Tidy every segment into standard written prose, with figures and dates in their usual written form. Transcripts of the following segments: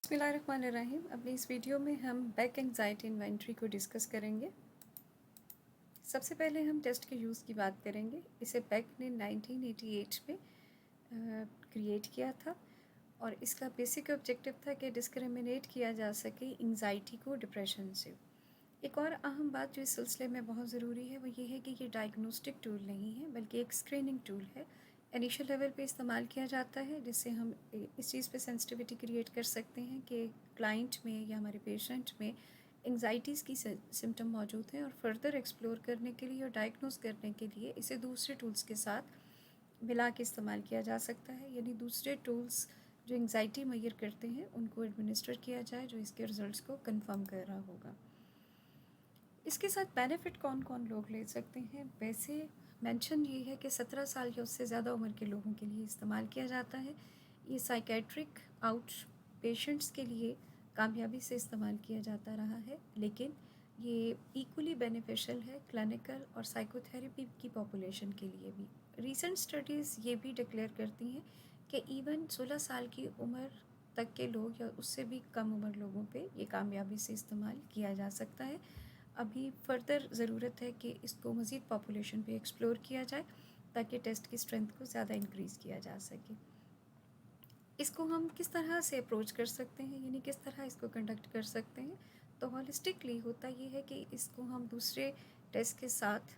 बिस्मिल्लाहिर्रहमानिर्रहीम। अपनी इस वीडियो में हम बैक एंजाइटी इन्वेंटरी को डिस्कस करेंगे। सबसे पहले हम टेस्ट के यूज़ की बात करेंगे। इसे बैक ने 1988 में क्रिएट किया था और इसका बेसिक ऑब्जेक्टिव था कि डिस्क्रिमिनेट किया जा सके एंजाइटी को डिप्रेशन से। एक और अहम बात जो इस सिलसिले में बहुत ज़रूरी है वो ये है कि ये डायग्नोस्टिक टूल नहीं है बल्कि एक स्क्रीनिंग टूल है। इनिशियल लेवल पे इस्तेमाल किया जाता है जिससे हम इस चीज़ पे सेंसिटिविटी क्रिएट कर सकते हैं कि क्लाइंट में या हमारे पेशेंट में एंग्जाइटीज़ की सिम्टम मौजूद हैं और फर्दर एक्सप्लोर करने के लिए और डायग्नोस करने के लिए इसे दूसरे टूल्स के साथ मिला के इस्तेमाल किया जा सकता है। यानी दूसरे टूल्स जो एंग्जाइटी मेजर करते हैं उनको एडमिनिस्टर किया जाए जो इसके रिज़ल्ट को कन्फर्म कर रहा होगा। इसके साथ बेनिफिट कौन कौन लोग ले सकते हैं? वैसे मेंशन ये है कि 17 साल या उससे ज़्यादा उम्र के लोगों के लिए इस्तेमाल किया जाता है। ये साइकेट्रिक आउट पेशेंट्स के लिए कामयाबी से इस्तेमाल किया जाता रहा है, लेकिन ये इक्वली बेनिफिशियल है क्लिनिकल और साइकोथेरेपी की पॉपुलेशन के लिए भी। रीसेंट स्टडीज़ ये भी डिक्लेयर करती हैं कि इवन 16 साल की उम्र तक के लोग या उससे भी कम उम्र लोगों पे ये कामयाबी से इस्तेमाल किया जा सकता है। अभी फर्दर ज़रूरत है कि इसको मज़ीद पॉपुलेशन पे एक्सप्लोर किया जाए ताकि टेस्ट की स्ट्रेंथ को ज़्यादा इंक्रीज़ किया जा सके। इसको हम किस तरह से अप्रोच कर सकते हैं, यानी किस तरह इसको कंडक्ट कर सकते हैं? तो हॉलिस्टिकली होता ये है कि इसको हम दूसरे टेस्ट के साथ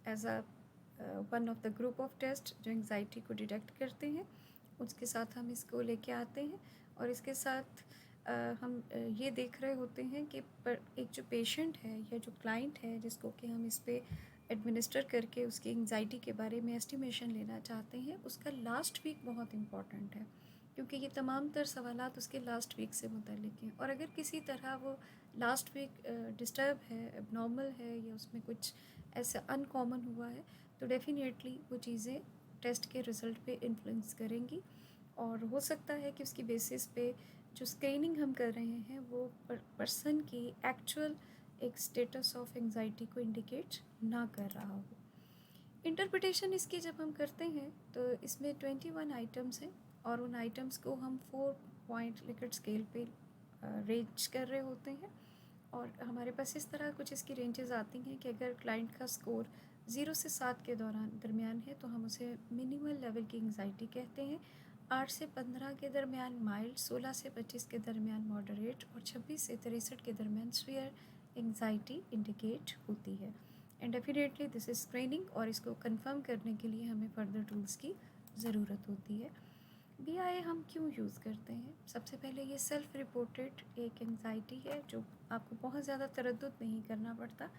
as a one of the group of test जो एंग्जाइटी को डिटेक्ट करते हैं उसके साथ हम इसको लेके आते हैं और इसके साथ हम ये देख रहे होते हैं कि पर एक जो पेशेंट है या जो क्लाइंट है जिसको कि हम इस पे एडमिनिस्टर करके उसकी एंग्जाइटी के बारे में एस्टिमेशन लेना चाहते हैं, उसका लास्ट वीक बहुत इम्पॉर्टेंट है क्योंकि ये तमाम तर सवालात उसके लास्ट वीक से मुतल्लिक़ हैं। और अगर किसी तरह वो लास्ट वीक डिस्टर्ब है, एबनॉर्मल है या उसमें कुछ ऐसा अनकॉमन हुआ है तो डेफिनेटली वो चीज़ें टेस्ट के रिज़ल्ट पे इन्फ्लुएंस करेंगी और हो सकता है कि उसकी बेसिस पे जो स्क्रीनिंग हम कर रहे हैं वो पर्सन की एक्चुअल एक स्टेटस ऑफ एंग्जाइटी को इंडिकेट ना कर रहा हो। इंटरप्रिटेशन इसकी जब हम करते हैं तो इसमें 21 आइटम्स हैं और उन आइटम्स को हम 4 पॉइंट लिकर्ट स्केल पे रेंज कर रहे होते हैं और हमारे पास इस तरह कुछ इसकी रेंजेस आती हैं कि अगर क्लाइंट का स्कोर 0 से 7 के दरमियान है तो हम उसे मिनिमल लेवल की एंग्जाइटी कहते हैं। 8 से 15 के दरमियान माइल्ड, 16 से 25 के दरमियान मॉडरेट और 26 से 63 के दरमियान सीवियर एंग्जाइटी इंडिकेट होती है। And definitely this is screening और इसको कंफर्म करने के लिए हमें फर्दर टूल्स की ज़रूरत होती है। BIA हम क्यों यूज़ करते हैं? सबसे पहले ये सेल्फ रिपोर्टेड एक एंग्जाइटी है जो आपको बहुत ज़्यादा तरद्दुद नहीं करना पड़ता।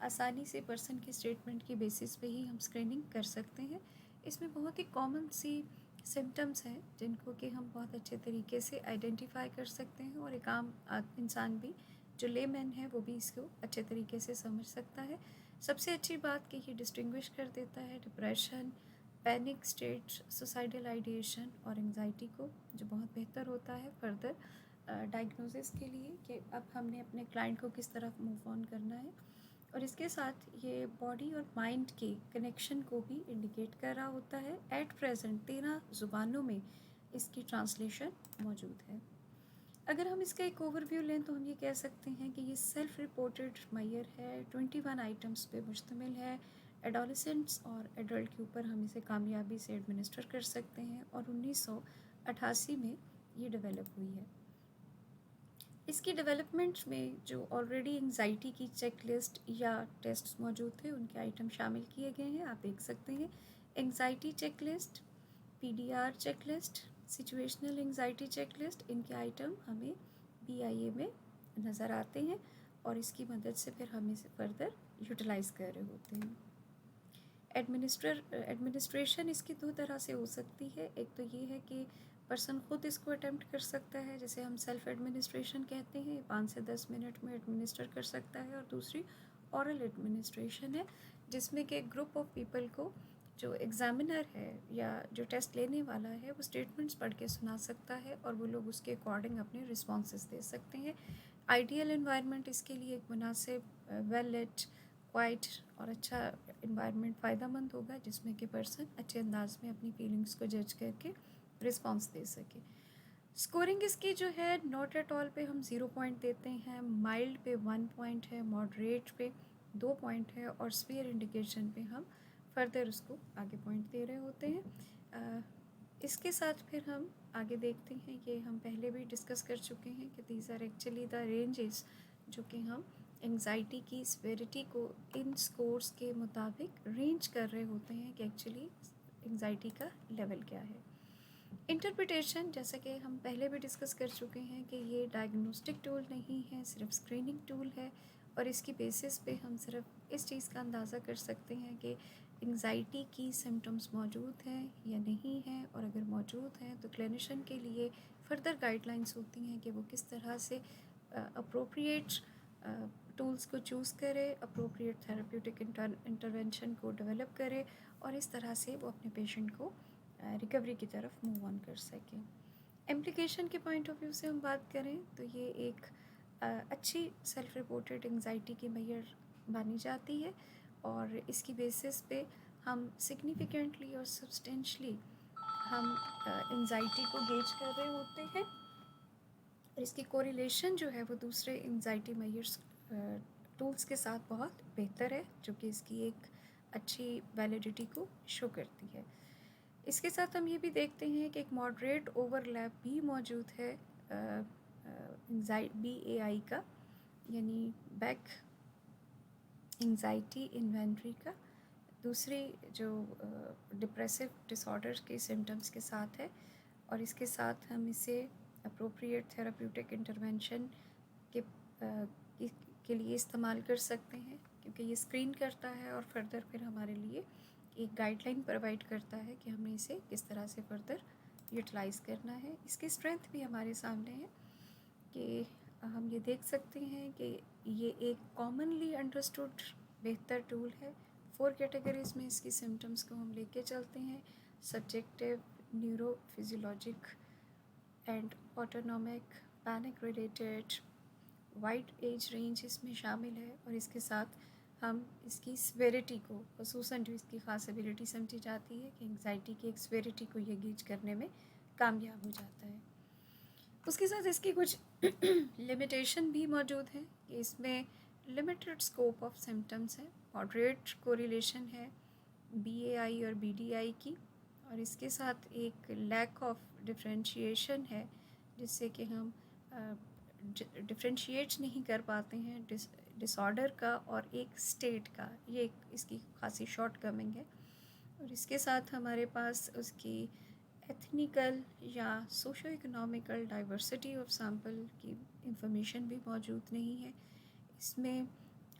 आसानी से पर्सन की स्टेटमेंट की बेसिस पे ही हम स्क्रीनिंग कर सकते हैं। इसमें बहुत ही कॉमन सी सिम्टम्स हैं जिनको कि हम बहुत अच्छे तरीके से आइडेंटिफाई कर सकते हैं और एक आम इंसान भी जो लेमैन है वो भी इसको अच्छे तरीके से समझ सकता है। सबसे अच्छी बात कि ये डिस्टिंग्विश कर देता है depression, panic state, suicidal ideation और एंग्जाइटी को, जो बहुत बेहतर होता है फर्दर डायग्नोसिस के लिए कि अब हमने अपने क्लाइंट को किस तरफ मूव ऑन करना है। और इसके साथ ये बॉडी और माइंड के कनेक्शन को भी इंडिकेट कर रहा होता है। एट प्रेजेंट 13 ज़ुबानों में इसकी ट्रांसलेशन मौजूद है। अगर हम इसका एक ओवरव्यू लें तो हम ये कह सकते हैं कि ये सेल्फ रिपोर्टेड मैयर है, 21 आइटम्स पे मुश्तमिल है। एडोलेसेंट्स और एडल्ट के ऊपर हम इसे कामयाबी से एडमिनिस्टर कर सकते हैं और 1988 में ये डेवलप हुई है। इसकी डेवलपमेंट में जो ऑलरेडी एंग्जाइटी की चेक लिस्ट या टेस्ट मौजूद थे उनके आइटम शामिल किए गए हैं, आप देख सकते हैं। Anxiety check list, PDR check list, situational anxiety check list, इनके आइटम हमें BIA में नज़र आते हैं और इसकी मदद से फिर हम इसे फर्दर यूटिलाइज़ कर रहे होते हैं। एडमिनिस्ट्रेशन इसकी दो तरह से हो सकती है। एक तो ये है कि पर्सन ख़ुद इसको अटैम्प्ट कर सकता है, जैसे हम सेल्फ एडमिनिस्ट्रेशन कहते हैं, 5 से 10 मिनट में एडमिनिस्टर कर सकता है। और दूसरी ऑरल एडमिनिस्ट्रेशन है जिसमें कि एक ग्रुप ऑफ पीपल को जो एग्ज़ामिनर है या जो टेस्ट लेने वाला है वो स्टेटमेंट्स पढ़ के सुना सकता है और वो लोग उसके अकॉर्डिंग अपने रिस्पॉन्सेस दे सकते हैं। आइडियल इन्वायरमेंट इसके लिए एक मुनासिब वेल लिट क्वाइट और अच्छा इन्वायरमेंट फ़ायदेमंद होगा जिसमें कि पर्सन अच्छे अंदाज में अपनी फीलिंग्स को जज करके रिस्पॉन्स दे सके। स्कोरिंग इसकी जो है नॉट एट ऑल पे हम 0 पॉइंट देते हैं, माइल्ड पे 1 पॉइंट है, मॉडरेट पे 2 पॉइंट है और स्फीयर इंडिकेशन पे हम फर्दर उसको आगे पॉइंट दे रहे होते हैं। इसके साथ फिर हम आगे देखते हैं, ये हम पहले भी डिस्कस कर चुके हैं कि these are actually the ranges जो कि हम एंग्जाइटी की सिविरिटी को इन स्कोर्स के मुताबिक रेंज कर रहे होते हैं कि एक्चुअली एंग्जाइटी का लेवल क्या है। इंटरप्रिटेशन, जैसा कि हम पहले भी डिस्कस कर चुके हैं कि ये डायग्नोस्टिक टूल नहीं है, सिर्फ स्क्रीनिंग टूल है और इसकी बेसिस पे हम सिर्फ इस चीज़ का अंदाज़ा कर सकते हैं कि एंग्जाइटी की सिम्टम्स मौजूद हैं या नहीं हैं, और अगर मौजूद हैं तो क्लिनिशियन के लिए फ़र्दर गाइडलाइंस होती हैं कि वो किस तरह से अप्रोप्रिएट टूल्स को चूज़ करे, अप्रोप्रिएट थेरेप्यूटिक इंटरवेंशन को डेवलप करे और इस तरह से वो अपने पेशेंट को रिकवरी की तरफ मूव ऑन कर सकें। एम्प्लीकेशन के पॉइंट ऑफ व्यू से हम बात करें तो ये एक अच्छी सेल्फ रिपोर्टेड एंग्जाइटी की मैयर मानी जाती है और इसकी बेसिस पे हम सिग्निफिकेंटली और सब्सटेंशली हम एंग्जाइटी को गेज कर रहे होते हैं और इसकी कोरिलेशन जो है वो दूसरे एंग्जाइटी मैयर्स टूल्स के साथ बहुत बेहतर है, जो कि इसकी एक अच्छी वैलिडिटी को शो करती है। इसके साथ हम ये भी देखते हैं कि एक मॉडरेट ओवरलैप भी मौजूद है BAI का, यानी बैक एंग्जाइटी इन्वेंट्री का, दूसरी जो डिप्रेसिव डिसऑर्डर्स के सिम्टम्स के साथ है और इसके साथ हम इसे अप्रोप्रिएट थेराप्यूटिक इंटरवेंशन के के लिए इस्तेमाल कर सकते हैं, क्योंकि ये स्क्रीन करता है और फर्दर फिर हमारे लिए एक गाइडलाइन प्रोवाइड करता है कि हमें इसे किस तरह से फर्दर यूटिलाइज़ करना है। इसकी स्ट्रेंथ भी हमारे सामने है कि हम ये देख सकते हैं कि ये एक कॉमनली अंडरस्टूड बेहतर टूल है। 4 कैटेगरीज़ में इसकी सिम्टम्स को हम लेके चलते हैं, subjective, neurophysiologic and autonomic, panic related, wide age range इसमें शामिल है और इसके साथ हम इसकी स्वेरिटी को, खसूसन जो इसकी ख़ास एबिलिटी समझी जाती है कि एंग्जाइटी की एक स्वेरिटी को ये गेज करने में कामयाब हो जाता है। उसके साथ इसकी कुछ लिमिटेशन भी मौजूद है कि इसमें लिमिटेड स्कोप ऑफ सिम्टम्स है, मॉडरेट कोरिलेशन है BAI और BDI की, और इसके साथ एक लैक ऑफ डिफ्रेंशिएशन है जिससे कि हम डिफ्रेंशिएट नहीं कर पाते हैं डिसऑर्डर का और एक स्टेट का। ये एक इसकी खासी शॉर्ट कमिंग है। और इसके साथ हमारे पास उसकी एथनिकल या socio economical diversity of sample की इंफॉर्मेशन भी मौजूद नहीं है। इसमें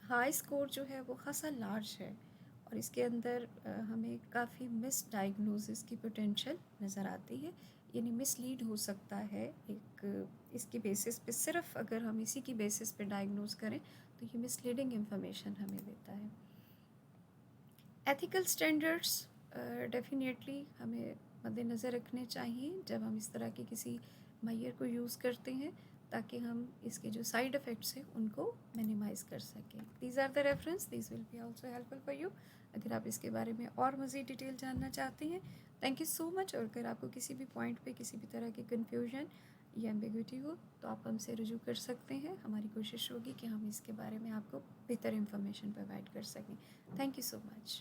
हाई स्कोर जो है वो खासा लार्ज है और इसके अंदर हमें काफ़ी मिस डायग्नोसिस की पोटेंशियल नज़र आती है, यानी मिसलीड हो सकता है एक इसकी बेसिस पे। सिर्फ अगर हम इसी की बेसिस पे डायग्नोज करें तो ये मिसलीडिंग इंफॉर्मेशन हमें देता है। एथिकल स्टैंडर्ड्स डेफिनेटली हमें मद्देनज़र रखने चाहिए जब हम इस तरह के किसी मैयर को यूज़ करते हैं, ताकि हम इसके जो साइड इफ़ेक्ट्स हैं उनको मिनिमाइज़ कर सकें। These are the reference, this will be also helpful for you अगर आप इसके बारे में और मज़ीद डिटेल जानना चाहते हैं। Thank you so much. और अगर आपको किसी भी पॉइंट पे किसी भी तरह की कन्फ्यूजन या एम्बिग्विटी हो तो आप हमसे रुजू कर सकते हैं। हमारी कोशिश होगी कि हम इसके बारे में आपको बेहतर इन्फॉर्मेशन प्रोवाइड कर सकें। Thank you so much.